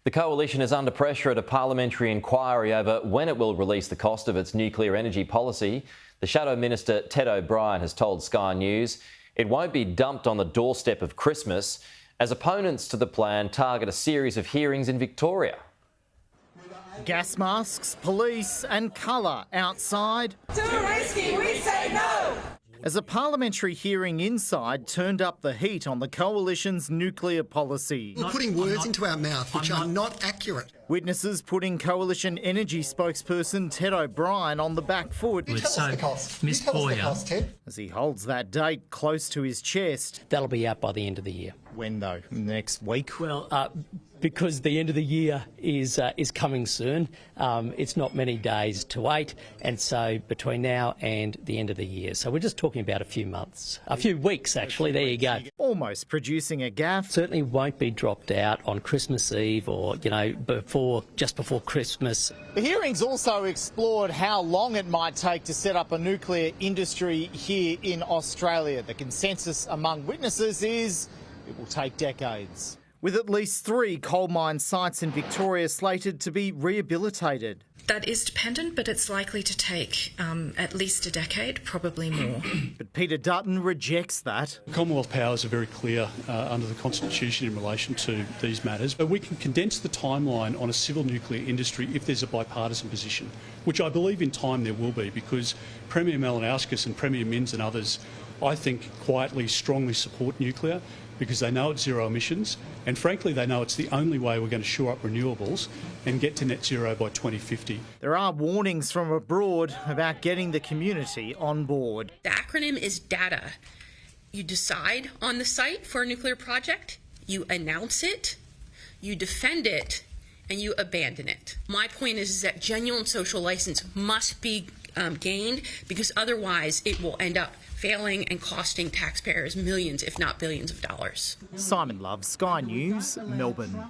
The coalition is under pressure at a parliamentary inquiry over when it will release the cost of its nuclear energy policy. The Shadow Minister, Ted O'Brien, has told Sky News it won't be dumped on the doorstep of Christmas, as opponents to the plan target a series of hearings in Victoria. Gas masks, police and colour outside. Too risky, we say no! As a parliamentary hearing inside turned up the heat on the coalition's nuclear policy. You're putting words into our mouth which are not accurate. Witnesses putting Coalition Energy spokesperson Ted O'Brien on the back foot. You tell us the cost. You tell us the cost, Ted. As he holds that date close to his chest. That'll be out by the end of the year. When though? Next week? Well, because the end of the year is coming soon. It's not many days to wait, and so between now and the end of the year. So we're just talking about a few months, a few weeks actually. There you go. Almost producing a gaffe. Certainly won't be dropped out on Christmas Eve or just before Christmas. The hearings also explored how long it might take to set up a nuclear industry here in Australia. The consensus among witnesses is it will take decades. With at least 3 coal mine sites in Victoria slated to be rehabilitated. That is dependent, but it's likely to take at least a decade, probably more. But Peter Dutton rejects that. Commonwealth powers are very clear under the Constitution in relation to these matters, but we can condense the timeline on a civil nuclear industry if there's a bipartisan position, which I believe in time there will be, because Premier Malinauskas and Premier Minns and others, I think, quietly, strongly support nuclear, because they know it's zero emissions, and frankly they know it's the only way we're going to shore up renewables and get to net zero by 2050. There are warnings from abroad about getting the community on board. The acronym is DATA. You decide on the site for a nuclear project, you announce it, you defend it, and you abandon it. My point is that genuine social license must be gained, because otherwise it will end up failing and costing taxpayers millions, if not billions of dollars. Simon Love, Sky News, Melbourne.